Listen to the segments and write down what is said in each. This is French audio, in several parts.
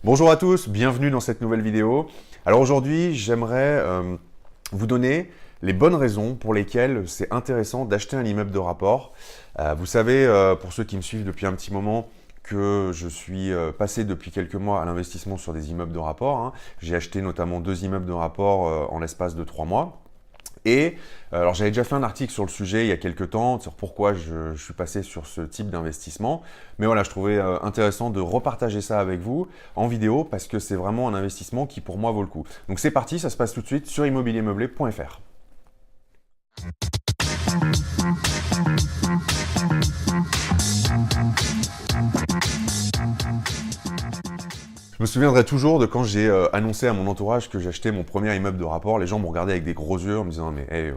Bonjour à tous, bienvenue dans cette nouvelle vidéo. Alors aujourd'hui, j'aimerais vous donner les bonnes raisons pour lesquelles c'est intéressant d'acheter un immeuble de rapport. Vous savez, pour ceux qui me suivent depuis un petit moment, que je suis passé depuis quelques mois à l'investissement sur des immeubles de rapport, hein. J'ai acheté notamment 2 immeubles de rapport en l'espace de 3 mois. Et alors j'avais déjà fait un article sur le sujet il y a quelques temps sur pourquoi je suis passé sur ce type d'investissement. Mais voilà, je trouvais intéressant de repartager ça avec vous en vidéo parce que c'est vraiment un investissement qui pour moi vaut le coup. Donc c'est parti, ça se passe tout de suite sur immobiliermeublé.fr. Je me souviendrai toujours de quand j'ai annoncé à mon entourage que j'achetais mon premier immeuble de rapport. Les gens m'ont regardé avec des gros yeux en me disant « mais hey,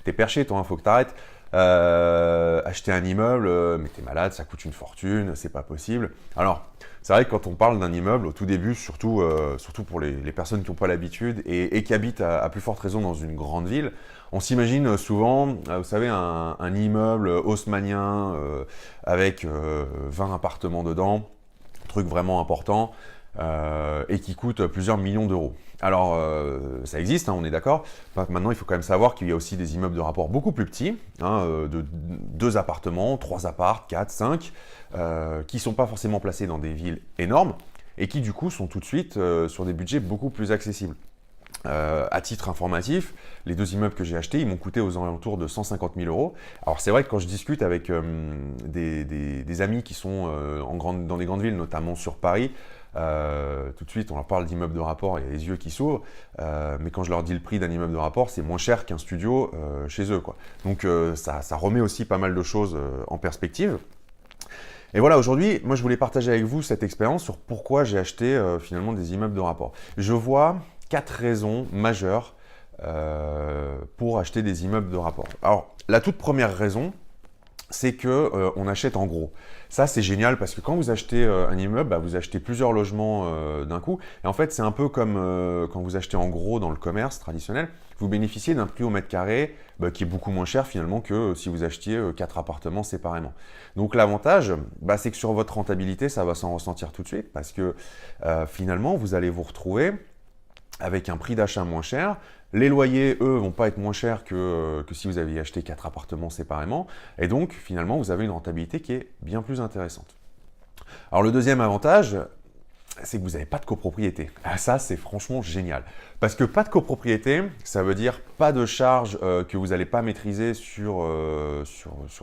t'es perché toi, faut que t'arrêtes. Acheter un immeuble, mais t'es malade, ça coûte une fortune, c'est pas possible. » Alors, c'est vrai que quand on parle d'un immeuble, au tout début, surtout pour les personnes qui n'ont pas l'habitude et qui habitent à plus forte raison dans une grande ville, on s'imagine souvent, vous savez, un immeuble haussmannien avec 20 appartements dedans, truc vraiment important, et qui coûte plusieurs millions d'euros. Alors, ça existe, hein, on est d'accord. Maintenant, il faut quand même savoir qu'il y a aussi des immeubles de rapport beaucoup plus petits, hein, de 2 appartements, 3 apparts, 4, 5, qui ne sont pas forcément placés dans des villes énormes et qui, du coup, sont tout de suite sur des budgets beaucoup plus accessibles. À titre informatif, les 2 immeubles que j'ai achetés, ils m'ont coûté aux alentours de 150 000 euros. Alors c'est vrai que quand je discute avec des amis qui sont dans des grandes villes, notamment sur Paris, tout de suite on leur parle d'immeubles de rapport, il y a les yeux qui s'ouvrent, mais quand je leur dis le prix d'un immeuble de rapport, c'est moins cher qu'un studio chez eux, quoi. Donc ça remet aussi pas mal de choses en perspective. Et voilà, aujourd'hui, moi je voulais partager avec vous cette expérience sur pourquoi j'ai acheté finalement des immeubles de rapport. Je vois 4 raisons majeures pour acheter des immeubles de rapport. Alors, la toute première raison, c'est que on achète en gros. Ça, c'est génial parce que quand vous achetez un immeuble, bah, vous achetez plusieurs logements d'un coup. Et en fait, c'est un peu comme quand vous achetez en gros dans le commerce traditionnel. Vous bénéficiez d'un prix au mètre carré bah, qui est beaucoup moins cher finalement que si vous achetiez 4 appartements séparément. Donc l'avantage, bah, c'est que sur votre rentabilité, ça va s'en ressentir tout de suite parce que finalement, vous allez vous retrouver avec un prix d'achat moins cher. Les loyers, eux, vont pas être moins chers que si vous aviez acheté 4 appartements séparément. Et donc, finalement, vous avez une rentabilité qui est bien plus intéressante. Alors, le deuxième avantage, c'est que vous n'avez pas de copropriété. Ah, ça, c'est franchement génial. Parce que pas de copropriété, ça veut dire pas de charges que vous n'allez pas maîtriser sur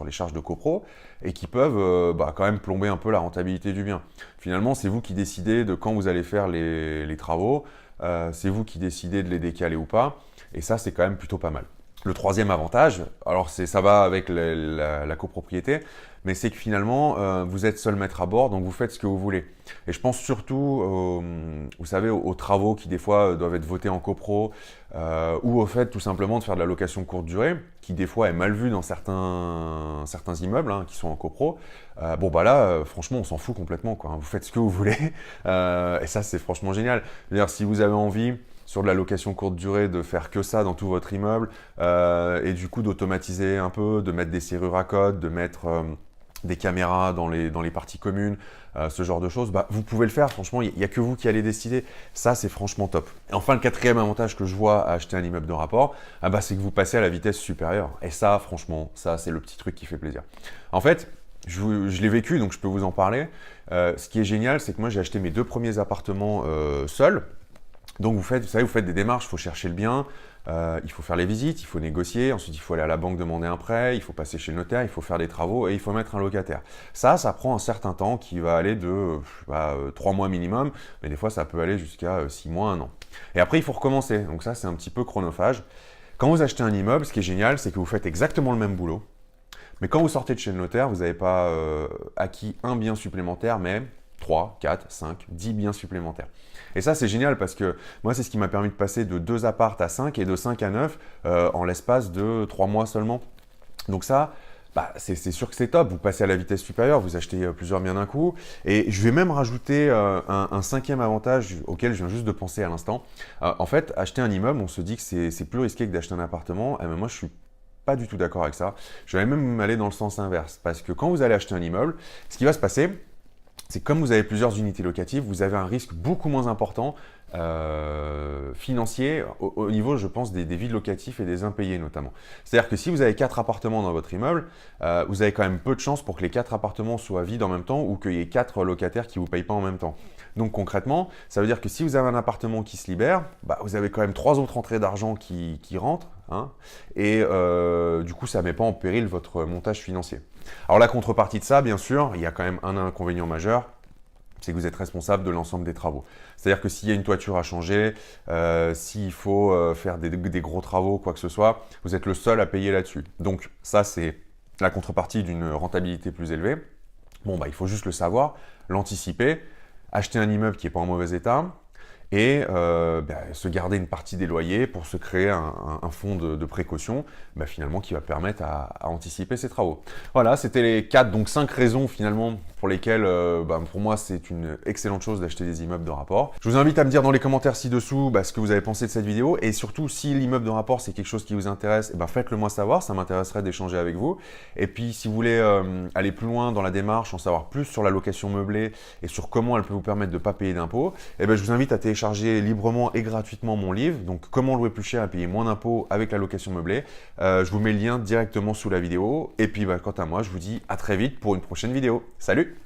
les charges de copro et qui peuvent quand même plomber un peu la rentabilité du bien. Finalement, c'est vous qui décidez de quand vous allez faire les travaux, c'est vous qui décidez de les décaler ou pas, et ça, c'est quand même plutôt pas mal. Le troisième avantage, alors ça va avec la copropriété, mais c'est que finalement, vous êtes seul maître à bord, donc vous faites ce que vous voulez. Et je pense surtout, vous savez, aux travaux qui des fois doivent être votés en copro, ou au fait tout simplement de faire de la location courte durée, qui des fois est mal vue dans certains immeubles hein, qui sont en copro. Bon bah là, franchement, on s'en fout complètement, quoi, hein. Vous faites ce que vous voulez, et ça c'est franchement génial. C'est-à-dire si vous avez envie sur de la location courte durée, de faire que ça dans tout votre immeuble, et du coup d'automatiser un peu, de mettre des serrures à code, de mettre des caméras dans les parties communes, ce genre de choses, bah, vous pouvez le faire, franchement, il n'y a que vous qui allez décider. Ça, c'est franchement top. Et enfin, le quatrième avantage que je vois à acheter un immeuble de rapport, c'est que vous passez à la vitesse supérieure. Et ça, franchement, ça, c'est le petit truc qui fait plaisir. En fait, je l'ai vécu, donc je peux vous en parler. Ce qui est génial, c'est que moi, j'ai acheté mes 2 premiers appartements seul. Donc vous savez, vous faites des démarches, il faut chercher le bien, il faut faire les visites, il faut négocier, ensuite il faut aller à la banque demander un prêt, il faut passer chez le notaire, il faut faire des travaux et il faut mettre un locataire. Ça prend un certain temps qui va aller de 3 mois minimum, mais des fois ça peut aller jusqu'à 6 mois, 1 an. Et après il faut recommencer, donc ça c'est un petit peu chronophage. Quand vous achetez un immeuble, ce qui est génial, c'est que vous faites exactement le même boulot, mais quand vous sortez de chez le notaire, vous n'avez pas acquis un bien supplémentaire, mais 3, 4, 5, 10 biens supplémentaires. Et ça, c'est génial parce que moi, c'est ce qui m'a permis de passer de 2 apparts à 5 et de 5 à 9 en l'espace de 3 mois seulement. Donc ça, c'est sûr que c'est top. Vous passez à la vitesse supérieure, vous achetez plusieurs biens d'un coup. Et je vais même rajouter un cinquième avantage auquel je viens juste de penser à l'instant. En fait, acheter un immeuble, on se dit que c'est plus risqué que d'acheter un appartement. Et moi, je suis pas du tout d'accord avec ça. Je vais même aller dans le sens inverse. Parce que quand vous allez acheter un immeuble, ce qui va se passer, c'est comme vous avez plusieurs unités locatives, vous avez un risque beaucoup moins important financier au niveau, je pense, des vides locatifs et des impayés notamment. C'est-à-dire que si vous avez 4 appartements dans votre immeuble, vous avez quand même peu de chances pour que les 4 appartements soient vides en même temps ou qu'il y ait 4 locataires qui ne vous payent pas en même temps. Donc concrètement, ça veut dire que si vous avez un appartement qui se libère, vous avez quand même 3 autres entrées d'argent qui rentrent, hein, et du coup, ça ne met pas en péril votre montage financier. Alors la contrepartie de ça, bien sûr, il y a quand même un inconvénient majeur, c'est que vous êtes responsable de l'ensemble des travaux. C'est-à-dire que s'il y a une toiture à changer, s'il faut faire des gros travaux, quoi que ce soit, vous êtes le seul à payer là-dessus. Donc ça, c'est la contrepartie d'une rentabilité plus élevée. Bon, il faut juste le savoir, l'anticiper, acheter un immeuble qui n'est pas en mauvais état, et se garder une partie des loyers pour se créer un fonds de précaution finalement qui va permettre à anticiper ces travaux. Voilà, c'était les 5 raisons finalement pour lesquelles pour moi c'est une excellente chose d'acheter des immeubles de rapport. Je vous invite à me dire dans les commentaires ci-dessous ce que vous avez pensé de cette vidéo et surtout si l'immeuble de rapport c'est quelque chose qui vous intéresse, faites-le moi savoir, ça m'intéresserait d'échanger avec vous. Et puis si vous voulez aller plus loin dans la démarche, en savoir plus sur la location meublée et sur comment elle peut vous permettre de ne pas payer d'impôts, je vous invite à télécharger librement et gratuitement mon livre, donc comment louer plus cher et payer moins d'impôts avec la location meublée. Je vous mets le lien directement sous la vidéo. Et puis quant à moi, je vous dis à très vite pour une prochaine vidéo. Salut!